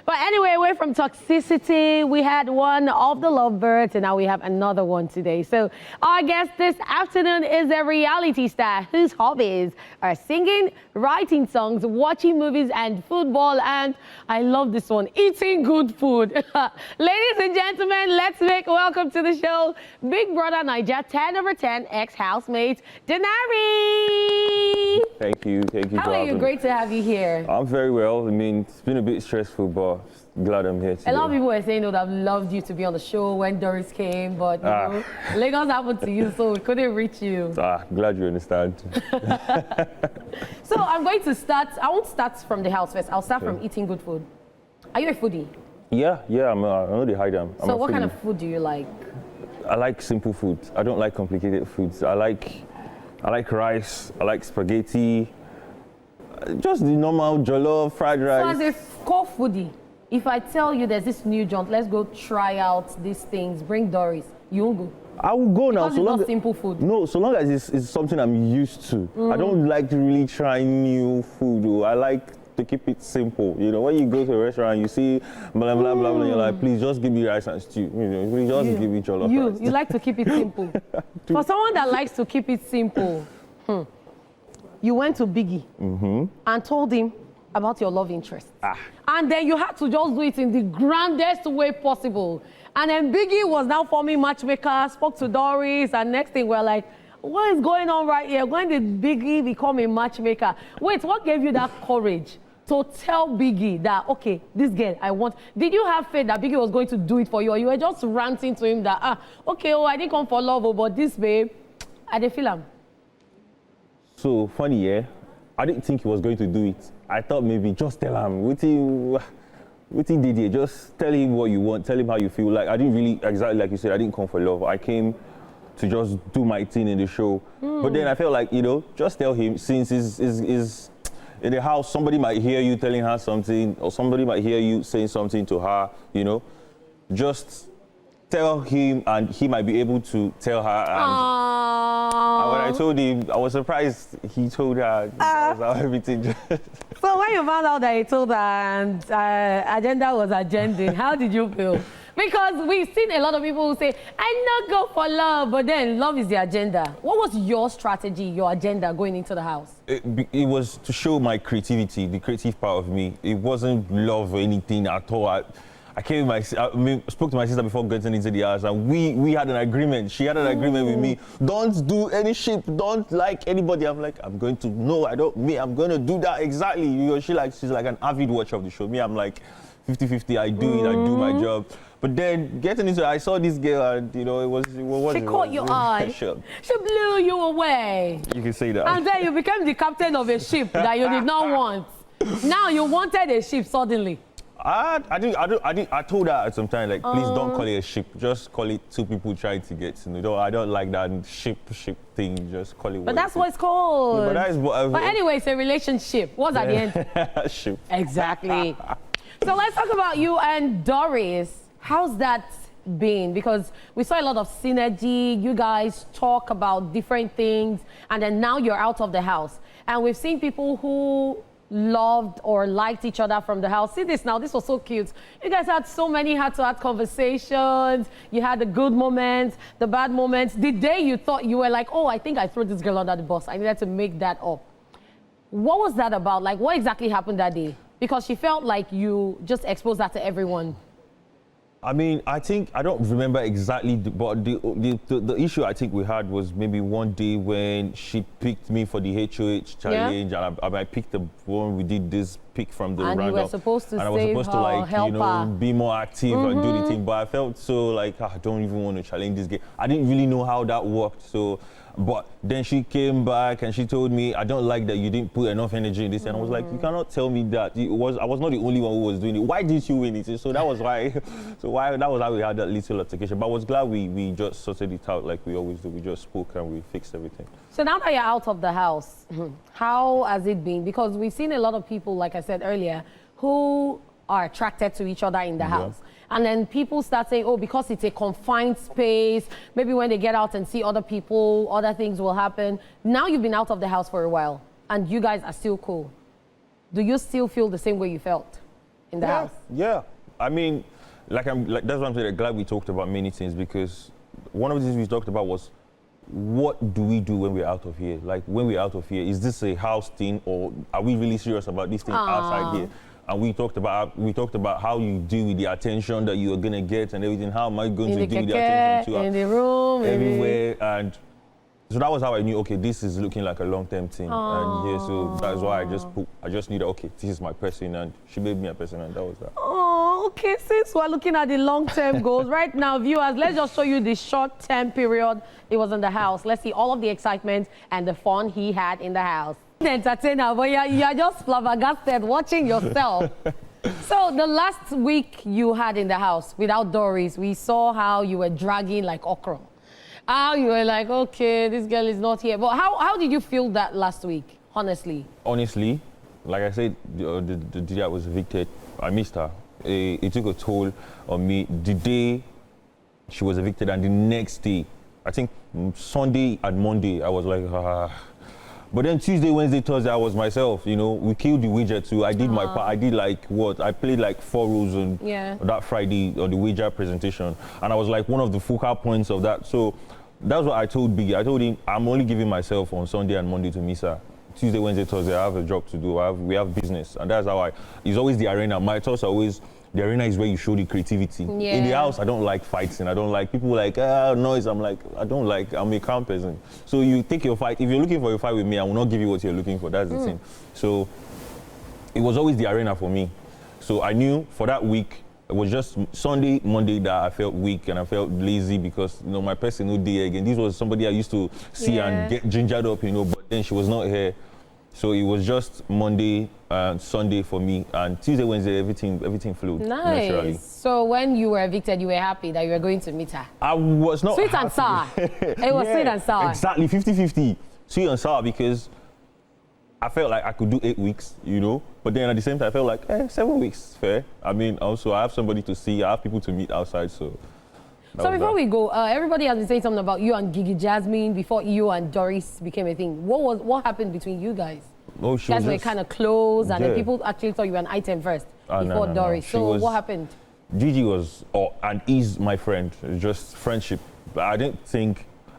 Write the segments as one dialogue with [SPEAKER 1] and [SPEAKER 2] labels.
[SPEAKER 1] But anyway, away from toxicity, we had one of the lovebirds, and now we have another one today. So our guest this afternoon is a reality star whose hobbies are singing, writing songs, watching movies, and football. And I love this one, eating good food. Ladies and gentlemen, let's make welcome to the show, Big Brother Naija 10/10 ex-housemate, Denari.
[SPEAKER 2] Thank you.
[SPEAKER 1] How are you? Great to have you here.
[SPEAKER 2] I'm very well. I mean, it's been a bit stressful, but glad I'm here today.
[SPEAKER 1] A lot of people were saying that I've loved you to be on the show when Doris came, but you know, Lagos happened to you, so we couldn't reach you.
[SPEAKER 2] Glad you understand.
[SPEAKER 1] So I'm going to start. I won't start from the house first. I'll start from eating good food. Are you a foodie?
[SPEAKER 2] Yeah. I know they hide them.
[SPEAKER 1] So what kind of food do you like?
[SPEAKER 2] I like simple food. I don't like complicated foods. I like rice. I like spaghetti. Just the normal jollof, fried rice.
[SPEAKER 1] So as a core foodie, if I tell you there's this new joint, let's go try out these things, bring Doris, you won't go?
[SPEAKER 2] I will go now.
[SPEAKER 1] Because it's not simple food.
[SPEAKER 2] No, so long as it's something I'm used to. I don't like to really try new food. I like to keep it simple. You know, when you go to a restaurant, you see blah, blah, blah, blah, you're like, please just give me rice and stew. You know, please just give me jollof rice.
[SPEAKER 1] You like to keep it simple. For someone that likes to keep it simple, you went to Biggie and told him about your love interest. And then you had to just do it in the grandest way possible. And then Biggie was now forming matchmaker, spoke to Doris, and next thing we're like, what is going on right here? When did Biggie become a matchmaker? Wait, what gave you that courage to tell Biggie that, okay, this girl, I want... Did you have faith that Biggie was going to do it for you, or you were just ranting to him that, okay, I didn't come for love, but this babe, I didn't feel him?
[SPEAKER 2] So funny, yeah? I didn't think he was going to do it. I thought maybe just tell him, what he did here, just tell him what you want, tell him how you feel. Like, I didn't really, exactly like you said, I didn't come for love. I came to just do my thing in the show. But then I felt like, you know, just tell him, since is in the house, somebody might hear you telling her something, or somebody might hear you saying something to her, you know, just tell him and he might be able to tell her. And when I told him, I was surprised he told her. That was how everything just...
[SPEAKER 1] So when you found out that he told her and agenda was agenda, how did you feel? Because we've seen a lot of people who say, I not go for love, but then love is the agenda. What was your strategy, your agenda going into the house?
[SPEAKER 2] It was to show my creativity, the creative part of me. It wasn't love or anything at all. I spoke to my sister before getting into the house, and we had an agreement. She had an agreement with me. Don't do any shit. Don't like anybody. I'm like, I'm going to, no, I don't, me, I'm going to do that exactly. You know, she's like an avid watcher of the show. Me, I'm like 50-50. I do it, I do my job. But then getting into it, I saw this girl, and you know,
[SPEAKER 1] she caught your eye. She blew you away.
[SPEAKER 2] You can say that.
[SPEAKER 1] And then you became the captain of a ship that you did not want. Now you wanted a ship suddenly.
[SPEAKER 2] I told her at some time, like, please don't call it a ship. Just call it two people trying to get to know. I don't like that ship thing. Just call it.
[SPEAKER 1] But that's what it's called.
[SPEAKER 2] Yeah, but that is what.
[SPEAKER 1] But anyway, it's a relationship. What's at the end?
[SPEAKER 2] Ship.
[SPEAKER 1] Exactly. So let's talk about you and Doris. How's that been? Because we saw a lot of synergy. You guys talk about different things, and then now you're out of the house. And we've seen people who loved or liked each other from the house. See this now, this was so cute. You guys had so many heart-to-heart conversations. You had the good moments, the bad moments. The day you thought you were like, oh, I think I threw this girl under the bus. I needed to make that up. What was that about? Like, what exactly happened that day? Because she felt like you just exposed that to everyone.
[SPEAKER 2] I mean, I think, I don't remember exactly, but the issue I think we had was maybe one day when she picked me for the HOH challenge, and I picked the one we did this pick from the roundup.
[SPEAKER 1] And you were supposed to
[SPEAKER 2] and I was supposed to, like, you know, be more active and do the thing, but I felt so like, I don't even want to challenge this game. I didn't really know how that worked, so... But then she came back and she told me, I don't like that you didn't put enough energy in this. And I was like, you cannot tell me that. I was not the only one who was doing it. Why didn't you win it? So that was why, that was how we had that little altercation. But I was glad we just sorted it out like we always do. We just spoke and we fixed everything.
[SPEAKER 1] So now that you're out of the house, how has it been? Because we've seen a lot of people, like I said earlier, who are attracted to each other in the house. And then people start saying, oh, because it's a confined space, maybe when they get out and see other people, other things will happen. Now you've been out of the house for a while, and you guys are still cool. Do you still feel the same way you felt? in the house?
[SPEAKER 2] Yeah. I mean, that's what I'm saying. Glad we talked about many things, because one of the things we talked about was, what do we do when we're out of here? Like, when we're out of here, is this a house thing, or are we really serious about this thing outside here? And we talked about how you deal with the attention that you are gonna get and everything. How am I going to deal with the attention to
[SPEAKER 1] in the room,
[SPEAKER 2] everywhere? And so that was how I knew, okay, this is looking like a long-term thing. And yeah, so that's why I just knew that, okay, this is my person, and she made me a person, and that was that.
[SPEAKER 1] Oh, okay. Since we're looking at the long-term goals, right now, viewers, let's just show you the short-term period it was in the house. Let's see all of the excitement and the fun he had in the house. Entertainer, but you're just flabbergasted watching yourself. So the last week you had in the house without Doris, we saw how you were dragging like okra. How you were like, okay, this girl is not here. But how did you feel that last week, honestly?
[SPEAKER 2] Honestly, like I said, the day I was evicted, I missed her. It took a toll on me. The day she was evicted and the next day, I think Sunday and Monday, I was like, But then Tuesday, Wednesday, Thursday, I was myself, you know. We killed the wager too. I did my part. I did like what? I played like 4 roles on that Friday on the wager presentation. And I was like one of the focal points of that. So that's what I told Biggie. I told him, I'm only giving myself on Sunday and Monday to miss her. Tuesday, Wednesday, Thursday, I have a job to do. We have business. And that's how it's always the arena. My thoughts are always, the arena is where you show the creativity.
[SPEAKER 1] Yeah.
[SPEAKER 2] In the house, I don't like fighting. I don't like people like, noise. I'm like, I'm a calm person. So you take your fight. If you're looking for a fight with me, I will not give you what you're looking for. That's the thing. So it was always the arena for me. So I knew for that week, it was just Sunday, Monday that I felt weak and I felt lazy because, you know, my person no day again. This was somebody I used to see and get gingered up, you know, but then she was not here. So it was just Monday and Sunday for me, and Tuesday, Wednesday, everything flew naturally.
[SPEAKER 1] So when you were evicted, you were happy that you were going to meet her?
[SPEAKER 2] I was not
[SPEAKER 1] sweet
[SPEAKER 2] happy.
[SPEAKER 1] And sour. It was sweet and sour.
[SPEAKER 2] Exactly, 50-50. Sweet and sour, because I felt like I could do 8 weeks, you know, but then at the same time, I felt like, 7 weeks, fair. I mean, also, I have somebody to see, I have people to meet outside, so.
[SPEAKER 1] So before we go, everybody has been saying something about you and Gigi Jasmine before you and Doris became a thing. What happened between you guys?
[SPEAKER 2] Oh,
[SPEAKER 1] you guys were kind of close, and then people actually thought you were an item first before Doris. So what happened? Gigi
[SPEAKER 2] was and is my friend. Just friendship. But I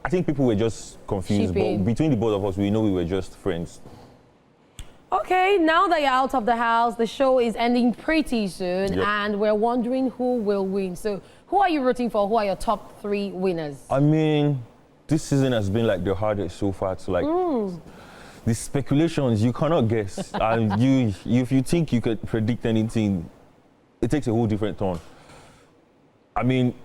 [SPEAKER 2] think people were just confused. But between the both of us, we know we were just friends.
[SPEAKER 1] Okay, now that you're out of the house, the show is ending pretty soon, and we're wondering who will win. So who are you rooting for? Who are your top 3 winners?
[SPEAKER 2] I mean, this season has been like the hardest so far to like... The speculations, you cannot guess. And if you think you could predict anything, it takes a whole different turn. I mean,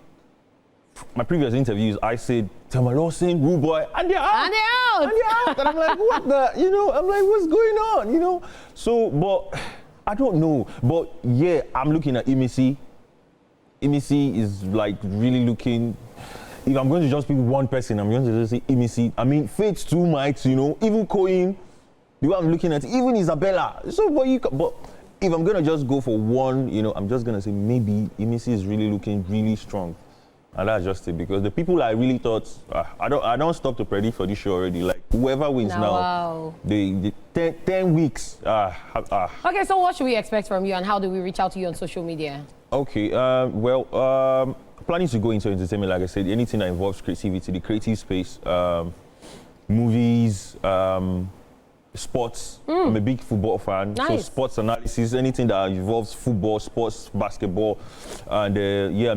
[SPEAKER 2] my previous interviews, I said, Tamara Lawson, Rude Boy, and they're out.
[SPEAKER 1] And they're out.
[SPEAKER 2] And they're out. And I'm like, what the, you know, I'm like, what's going on, you know? So, but I don't know. But yeah, I'm looking at Emisi. Emisi is like really looking... If I'm going to just pick one person, I'm going to just say Emisi. I mean, Faith too might, you know, even Cohen, the way I'm looking at, even Isabella. So, but if I'm going to just go for one, you know, I'm just going to say maybe Emisi is really looking really strong. And that's just it, because the people I really thought, I don't stop to predict for this show already. Like, whoever wins now, the 10 weeks.
[SPEAKER 1] Okay, so what should we expect from you, and how do we reach out to you on social media?
[SPEAKER 2] Okay, planning to go into entertainment, like I said, anything that involves creativity, the creative space, movies, sports. I'm a big football fan, so sports analysis, anything that involves football, sports, basketball, and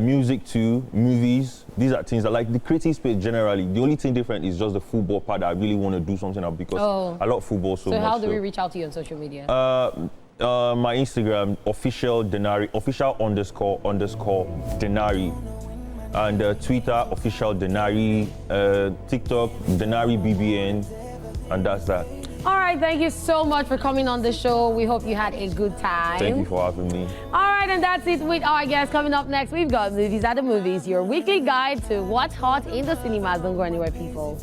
[SPEAKER 2] music too, movies. These are things I like. The creative space generally. The only thing different is just the football part that I really want to do something about, because I love football so much.
[SPEAKER 1] So how do we reach out to you on social media?
[SPEAKER 2] My Instagram, official Denari, official__ Denari. And Twitter, official Denari, TikTok, Denari BBN, and that's that.
[SPEAKER 1] All right, thank you so much for coming on the show. We hope you had a good time.
[SPEAKER 2] Thank you for having me.
[SPEAKER 1] All right, and that's it with our guests. Coming up next, we've got Movies at the Movies, your weekly guide to what's hot in the cinemas. Don't go anywhere, people.